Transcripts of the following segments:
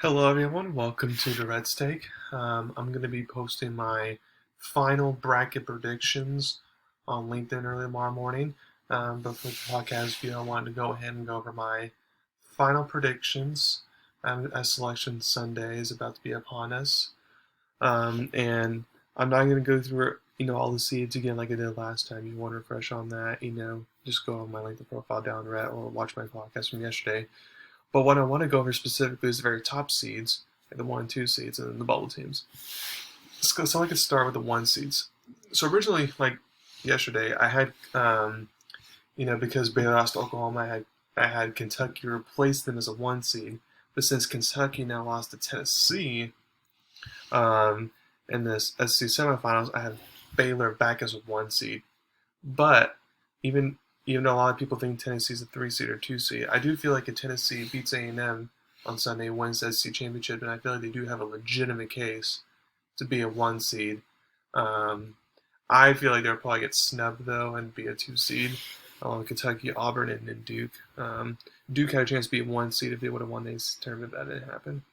Hello everyone, welcome to Durrett's Take. I'm going to be posting my final bracket predictions on LinkedIn early tomorrow morning. But for the podcast view, I wanted to go ahead and go over my final predictions as Selection Sunday is about to be upon us. And I'm not going to go through all the seeds again like I did last time. You want to refresh on that, just go on my LinkedIn profile down there or watch my podcast from yesterday. But what I want to go over specifically is the very top seeds, like the 1 and 2 seeds, and then the bubble teams. So I could start with the 1 seeds. So originally, like yesterday, I had, because Baylor lost to Oklahoma, I had Kentucky replace them as a 1 seed. But since Kentucky now lost to Tennessee in this SEC semifinals, I have Baylor back as a 1 seed. But even though a lot of people think Tennessee's a 3 seed or 2 seed, I do feel like if Tennessee beats A&M on Sunday, wins the SEC championship, and I feel like they do have a legitimate case to be a 1 seed. I feel like they'll probably get snubbed though and be a 2 seed, along with Kentucky, Auburn, and Duke. Duke had a chance to be a 1 seed if they would have won this tournament. That didn't happen.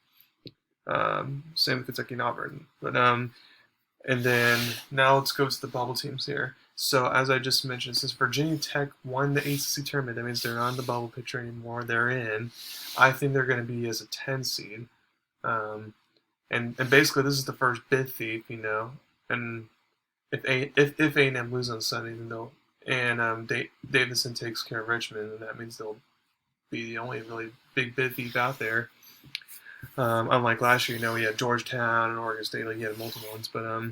Same with Kentucky and Auburn. And then now let's go to the bubble teams here. So as I just mentioned, since Virginia Tech won the ACC tournament, that means they're not in the bubble picture anymore. They're in. I think they're going to be as a 10 seed. And basically this is the first bid thief, And if A&M loses on Sunday, then Davidson takes care of Richmond, and that means they'll be the only really big bid thief out there. Unlike last year, we had Georgetown and Oregon State, like you had multiple ones, but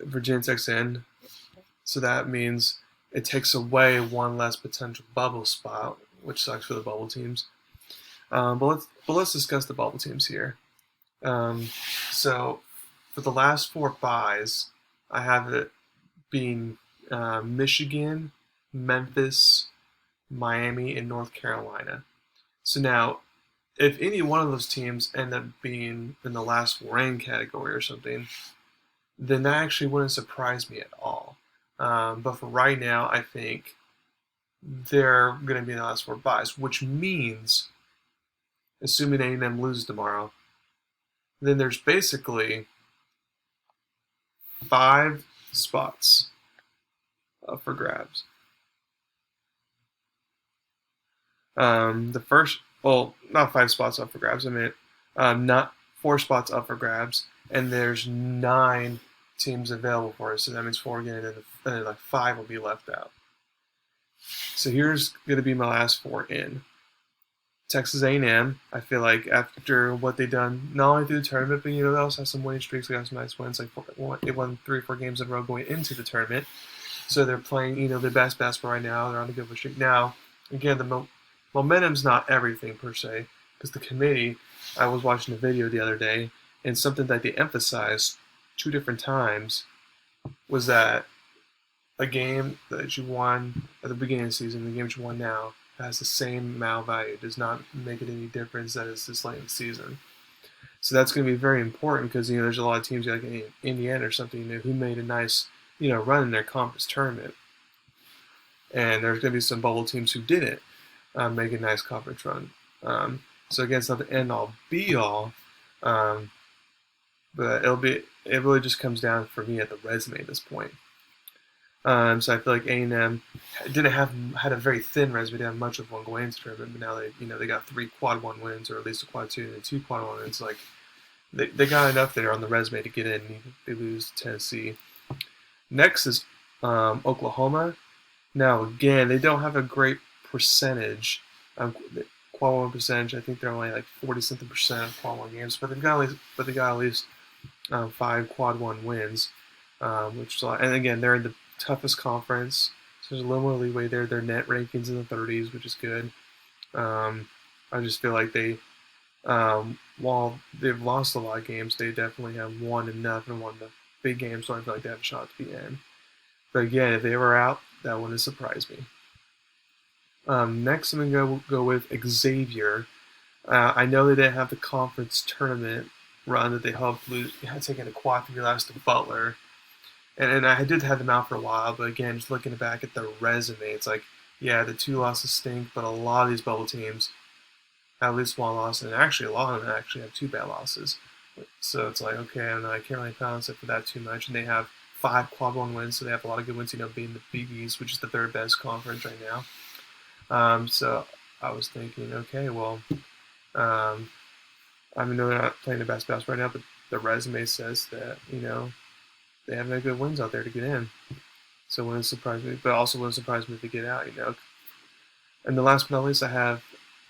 Virginia Tech's in, so that means it takes away one less potential bubble spot, which sucks for the bubble teams. But let's discuss the bubble teams here. So for the last 4 byes, I have it being Michigan, Memphis, Miami, and North Carolina. So now, if any one of those teams end up being in the last 4 in category or something, then that actually wouldn't surprise me at all. But for right now, I think they're going to be in the last 4 byes, which means, assuming A&M loses tomorrow, then there's basically 5 spots up for grabs. Not 5 spots up for grabs. I mean, not 4 spots up for grabs, and there's 9 teams available for us. So that means 4 again, and then like 5 will be left out. So here's going to be my last 4 in. Texas A&M. I feel like after what they've done, not only through the tournament, but they also have some winning streaks. They got some nice wins. They won 3 or 4 games in a row going into the tournament. So they're playing, their best basketball right now. They're on a good streak now. Again, the momentum's not everything per se, because the committee, I was watching a video the other day, and something that they emphasized 2 different times was that a game that you won at the beginning of the season, the game that you won now, has the same amount of value. It does not make it any difference that it's this late in the season. So that's going to be very important because, there's a lot of teams like Indiana or something, who made a nice, run in their conference tournament. And there's going to be some bubble teams who didn't make a nice conference run. So again, it's not the end-all, be-all, but it really just comes down for me at the resume at this point. So I feel like A&M had a very thin resume. They didn't have much of one going into the tournament, but now they got 3 quad 1 wins, or at least a quad 2 and 2 quad 1 wins. Like they got enough there on the resume to get in. Even if they lose to Tennessee. Next is Oklahoma. Now again, they don't have a great percentage, quad 1 percentage. I think they're only like 40-something percent of quad 1 games, but they got at least 5 quad 1 wins, which is a lot. And again, they're in the toughest conference, so there's a little more leeway there. Their net rankings in the 30s, which is good. I just feel like they, while they've lost a lot of games, they definitely have won enough and won the big games, so I feel like they have a shot to be in. But again, if they were out, that wouldn't surprise me. Next, I'm going to go with Xavier. I know they didn't have the conference tournament run that they hopefully had taken a quad 3 last to Butler. And I did have them out for a while, but again, just looking back at their resume, it's like, yeah, the 2 losses stink, but a lot of these bubble teams at least one loss, and actually a lot of them actually have 2 bad losses. So it's like, okay, I can't really balance it for that too much. And they have 5 quad one wins, so they have a lot of good wins, being the Big East, which is the 3rd best conference right now. So I was thinking, okay, well, um, I mean, they're not playing the best basketball right now, but the resume says that, they have no good wins out there to get in. So it wouldn't surprise me, but also wouldn't surprise me if they get out. And the last but not least, I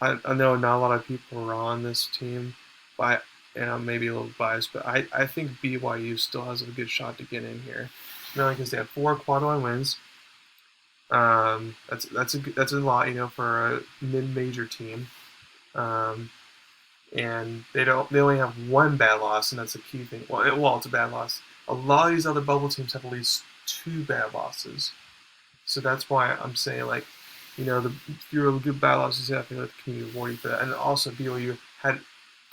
know not a lot of people are on this team, but and I'm maybe a little biased, but I think BYU still has a good shot to get in here. Mainly because they have 4 quad one wins. That's a lot, for a mid-major team. And they only have 1 bad loss, and that's a key thing. Well, it's a bad loss. A lot of these other bubble teams have at least 2 bad losses. So that's why I'm saying, like, the fewer good bad losses you have, the community reward you for that. And also, BYU had,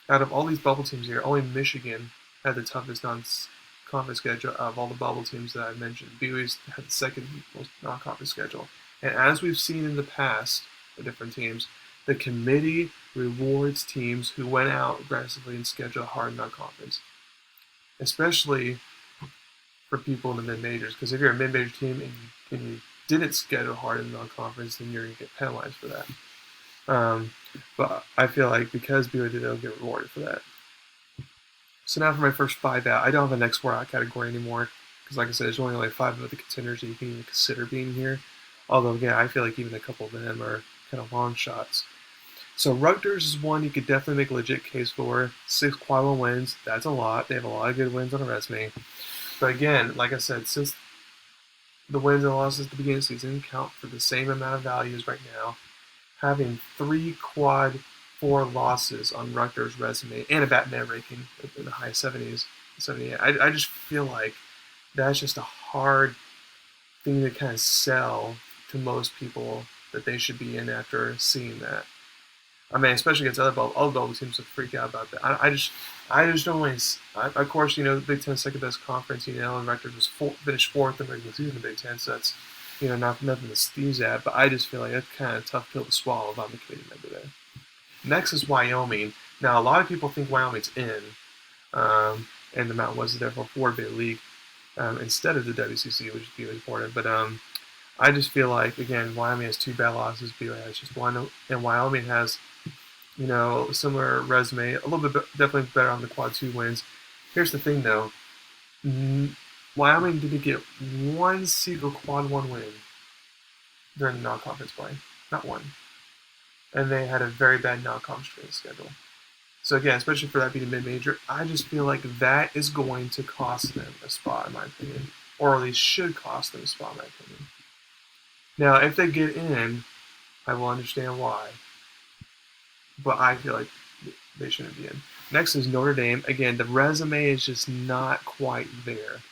out of all these bubble teams here, only Michigan had the toughest non-conference schedule of all the bubble teams that I mentioned. BYU had the 2nd most non-conference schedule. And as we've seen in the past for different teams, the committee rewards teams who went out aggressively and scheduled hard non-conference, especially for people in the mid-majors. Because if you're a mid-major team and you didn't schedule hard in non-conference, then you're going to get penalized for that. But I feel like because BYU did, they'll get rewarded for that. So now for my first 5 out, I don't have a next 4 out category anymore because, like I said, there's only like 5 of the contenders that you can even consider being here. Although, again, I feel like even a couple of them are kind of long shots. So Rutgers is one you could definitely make a legit case for. 6 quad one wins, that's a lot. They have a lot of good wins on a resume. But again, like I said, since the wins and losses at the beginning of the season count for the same amount of values right now, having 3 quad 4 losses on Rutgers' resume and a bad net ranking in the high 70s, 78, I just feel like that's just a hard thing to kind of sell to most people that they should be in after seeing that. I mean, especially against other bubble teams that freak out about that. I just don't really. Of course, the Big Ten's 2nd best conference. And Rutgers was finished 4th in the regular season in the Big Ten, so that's nothing to sneeze at. But I just feel like that's kind of a tough pill to swallow if I'm a committee member there. Next is Wyoming. Now, a lot of people think Wyoming's in, and the Mountain West is therefore 4-bid league instead of the WCC, which is important. But I just feel like, again, Wyoming has 2 bad losses. BYU has just 1, and Wyoming has a similar resume, a little bit definitely better on the quad 2 wins. Here's the thing, though. Wyoming didn't get 1 single quad 1 win during the non-conference play. Not 1. And they had a very bad non-conference schedule. So again, especially for that being a mid-major, I just feel like that is going to cost them a spot, in my opinion. Or at least should cost them a spot, in my opinion. Now, if they get in, I will understand why. But I feel like they shouldn't be in. Next is Notre Dame. Again, the resume is just not quite there.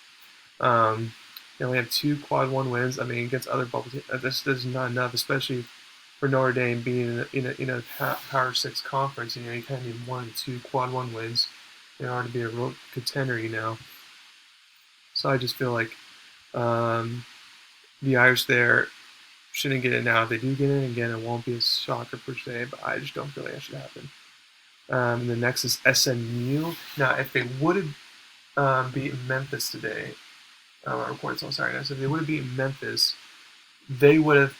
They only have 2 quad 1 wins. I mean, against other bubble teams, this is not enough, especially for Notre Dame being in a Power 6 conference. You kind of need 1 to 2 quad 1 wins in order to be a real contender. So I just feel like the Irish there shouldn't get it now. If they do get it, again, it won't be a shocker per se, but I just don't feel like that should happen. And the next is SMU. Now, if they would have beaten Memphis today, I recorded on Saturday night, so if they would have beaten Memphis, they would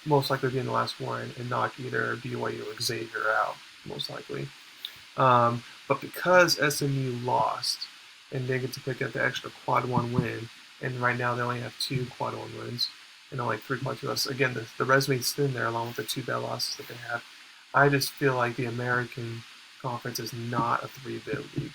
most likely be in the last one and knock either BYU or Xavier out, most likely. But because SMU lost and they get to pick up the extra quad 1 win, and right now they only have 2 quad 1 wins and only 3 quad 2 losses. Again, the resume's thin there along with the 2 bad losses that they have. I just feel like the American Conference is not a 3-bid league.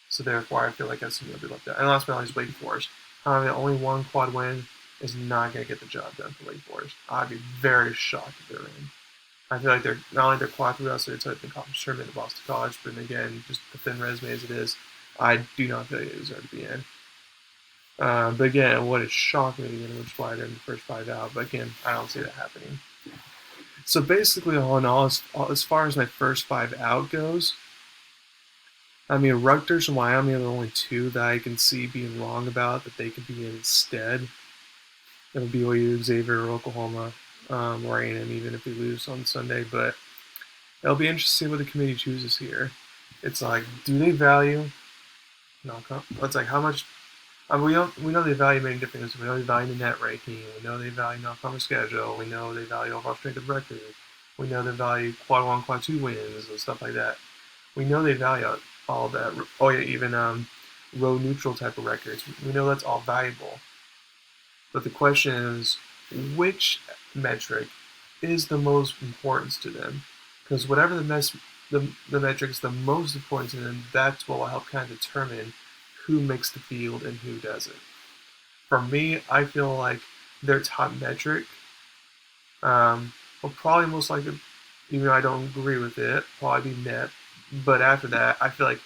So therefore, I feel like SMU will be left out. And last but not least, Wake Forest. However, only 1 quad win is not going to get the job done for Wake Forest. I'd be very shocked if they're in. I feel like they're not only their quad 3 also they're the conference tournament at Boston College, but again, just the thin resume as it is, I do not feel like they deserve to be in. But again, it would shock me to get in, which is why they're in the first 5 out. But again, I don't see that happening. So basically, all in all, as far as my first 5 out goes, I mean, Rutgers and Wyoming are the only 2 that I can see being wrong about that they could be in instead. It'll BYU, Xavier, or Oklahoma, or A&M, even if we lose on Sunday. But It'll be interesting what the committee chooses here. It's like, do they value non-com? It's like how much. We know they value many different things. We know they value the net ranking. We know they value non-conference schedule. We know they value overall strength of record. We know they value quad one, quad two wins and stuff like that. We know they value all that. Oh yeah, even road neutral type of records. We know that's all valuable. But the question is, which metric is the most important to them? Because whatever the metric is the most important to them, that's what will help kind of determine who makes the field and who doesn't. For me, I feel like their top metric will probably most likely, even though I don't agree with it, probably be net. But after that, I feel like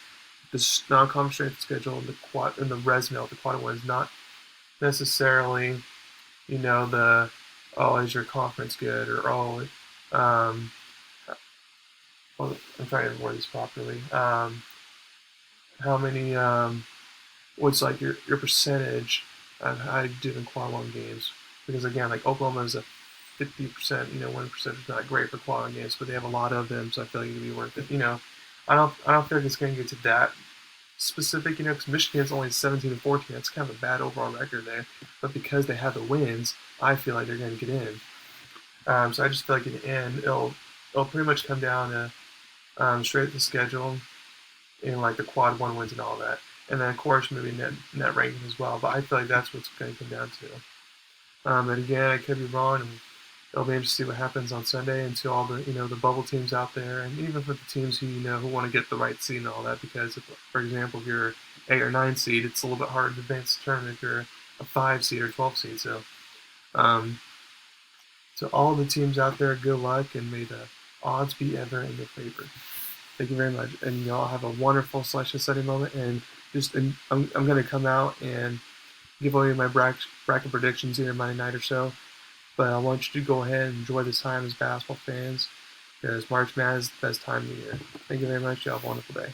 the non-conference strength schedule and the resume of the quad one is not necessarily, the is your conference good or um, well, I'm trying to word this properly. How many what's like your percentage of how you do in quad one games? Because again, like Oklahoma is a 50%, 1% is not great for quad one games, but they have a lot of them, so I feel like it'd be worth it. I don't feel like it's going to get to that specific, because Michigan's only 17-14. That's kind of a bad overall record there, but because they have the wins, I feel like they're going to get in. So I just feel like in the end, it'll pretty much come down to straight the schedule and like the quad one wins and all that, and then of course maybe net ranking as well. But I feel like that's what's going to come down to. And again, I could be wrong, and it'll be interesting to see what happens on Sunday and to all the the bubble teams out there, and even for the teams who want to get the right seed and all that. Because if, for example, if you're 8 or 9 seed, it's a little bit harder to advance the tournament if you're a 5 seed or 12 seed. So, um, to all the teams out there, good luck, and may the odds be ever in your favor. Thank you very much, and y'all have a wonderful selection study moment. I'm going to come out and give away my bracket predictions here Monday night or so. But I want you to go ahead and enjoy this time as basketball fans, because March Madness is the best time of the year. Thank you very much. You have a wonderful day.